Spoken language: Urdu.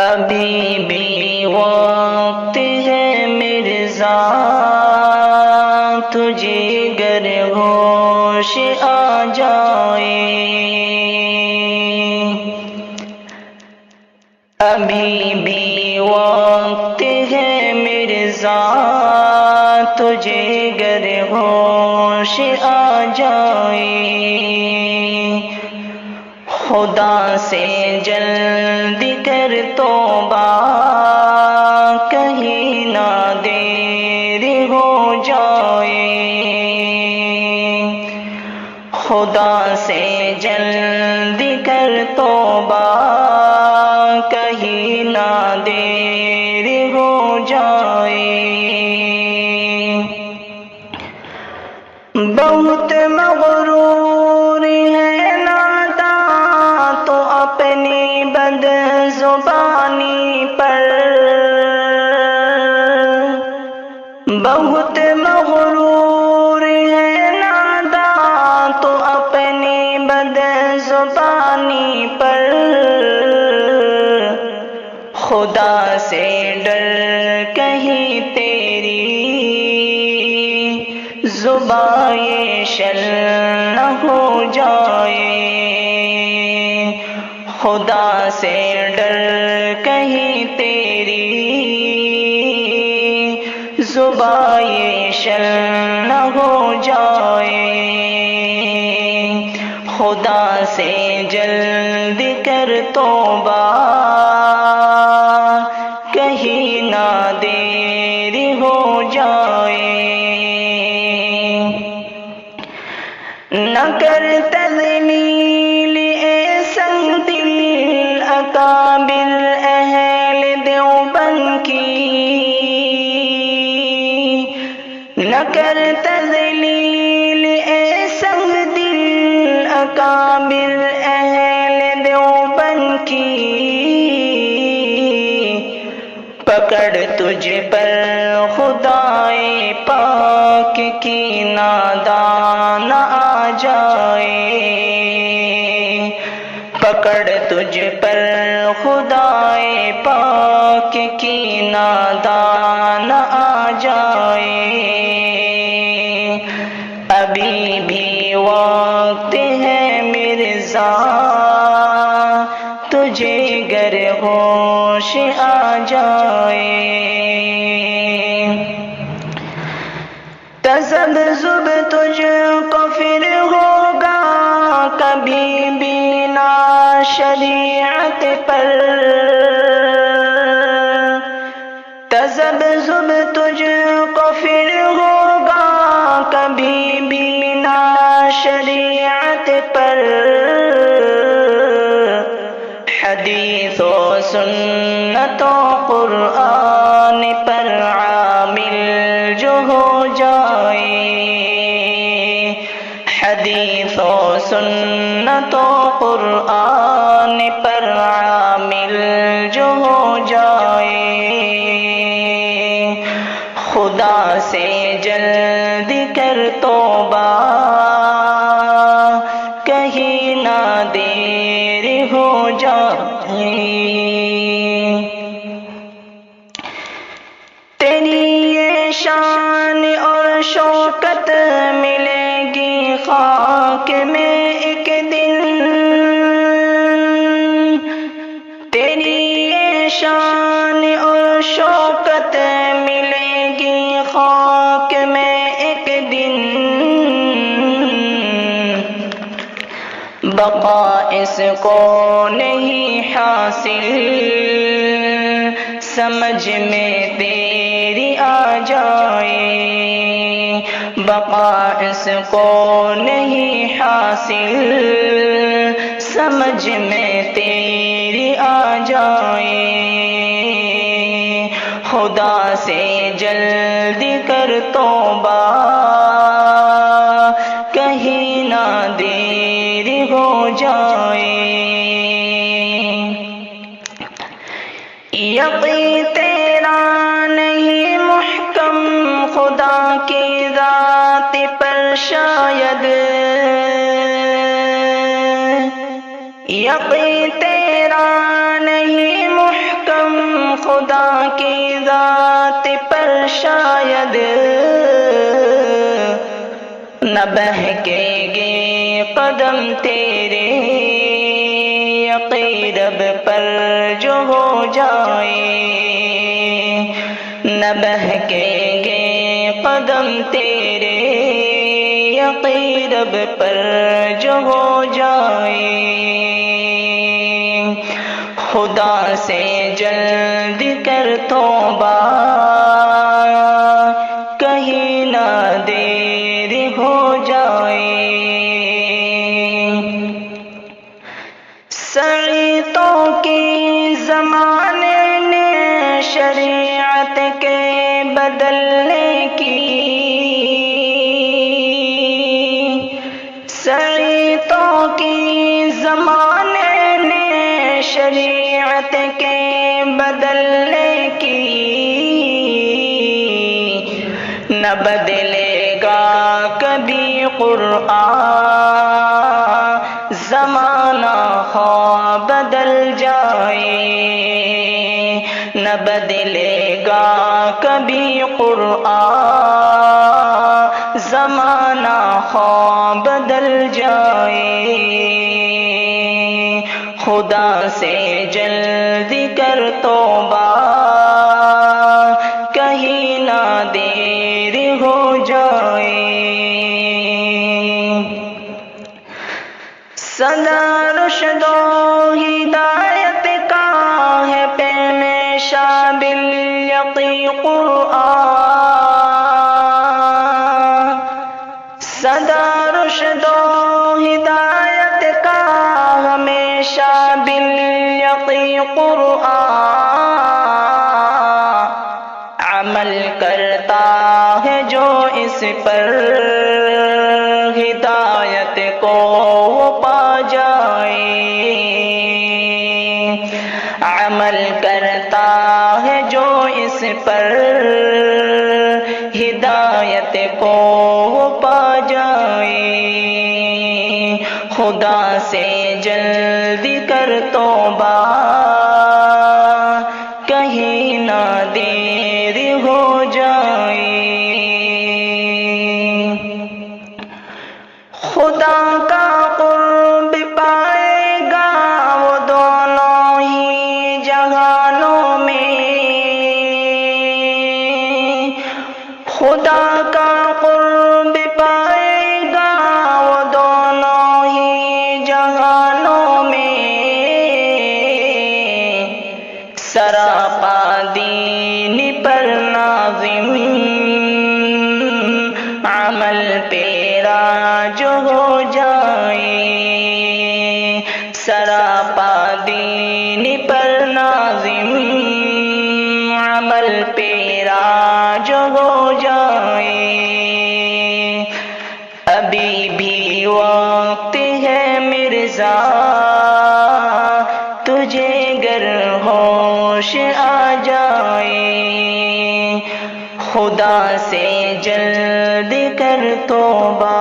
ابھی بھی وقت ہے مرزا، تجھے گر ہوش آ جائے، ابھی بھی وقت ہے مرزا، تجھے گر ہوش آ جائے، خدا سے جلدی کر توبہ، کہیں نہ دیر ہو جائے، خدا سے جلدی کر توبہ، کہیں نہ دیر ہو جائے، بہت مغرور ہے ناداں تو اپنی بد زبانی پر، بہت مغرور ہے ناداں تو اپنی بد زبانی پر، خدا سے ڈر کہیں تیری زبان یہ شل نہ ہو جائے، خدا سے ڈر کہیں تیری زبان یہ شل نہ ہو جائے، خدا سے جلدی کر توبہ، کہیں نہ دیر ہو جائے، نہ کر تذلیل اے سنگ دل اکابر اہل دیوبند کی، نہ کر تذلیل اے سنگ دل اکابر اہل دیوبند کی، پکڑ تجھ پر خدائے پاک کی نادان آ جائے، پکڑ تجھ پر خدائے پاک کی نادان آ جائے، ابھی بھی وقت ہے مرزا، تجھے گر ہوش آ جائے، تذبذب تجھ کو پھر ہوگا کبھی بھی نہ شریعت پر، تذبذب تجھ کو پھر ہوگا کبھی بھی نہ شریعت پر، حدیث و سنت و قرآن پر عامل جو ہو جائے، حدیث و سنت و قرآن پر عامل جو ہو جائے، خدا سے جلدی کر توبہ، کہیں نہ دیر ہو جائے، تیری یہ شان اور شوکت ملے گی خاک میں ایک دن، تیری یہ شان اور شوکت ملے گی خاک میں ایک دن، بقا اس کو نہیں حاصل، سمجھ میں تیری آ جائے، بقا اس کو نہیں حاصل، سمجھ میں تیری آ جائے، خدا سے جلدی کر توبہ، کہیں نہ دیر ہو جائے، یقین تیرا نہیں محکم خدا کی ذات پر شاید، یقین تیرا نہیں محکم خدا کی ذات پر شاید نہ بہکیں گے قدم تیرے، یقین رب پر جو ہو جائے، نہ بہکیں گے قدم تیرے، یقین رب پر جو ہو جائے۔ خدا سے جلد کر توبہ، کہیں نہ دیر ہو جائے۔ سعیدوں کی زمانے نے شریعت کے بدلنے کی، سعیدوں کی زمانے نے شریعت کے بدلنے کی، نہ بدلے گا کبھی قرآن، زمانہ ہو بدل جائے، نہ بدلے گا کبھی قرآن، زمانہ ہو بدل جائے۔ خدا سے جلدی کر توبہ، کہیں نہ دیر ہو جائے۔ سدا رشد و ہدایت کا ہے پیمائشہ بالیقی قرآن، سدا رشد و ہدایت کا ہمیشہ بالیقی قرآن، عمل کرتا ہے جو اس پر ہدایت کو پا جائے، عمل کرتا ہے جو اس پر ہدایت کو پا جائے۔ خدا سے جلدی کر توبہ، کہیں نہ دیر ہو جائے۔ خدا کا قرب پائے گا وہ دونوں ہی جہانوں میں، خدا کا قرب پائے گا وہ دونوں ہی جہانوں میں، سراپا دین پر ناظم عمل پیرا جو ہو جائے، سراپا دین پر ناظم عمل پیرا جو ہو جائے۔ ابھی بھی وقت ہے مرزا، تجھے گر ہوش آ جائے، خدا سے جلد کر توبہ،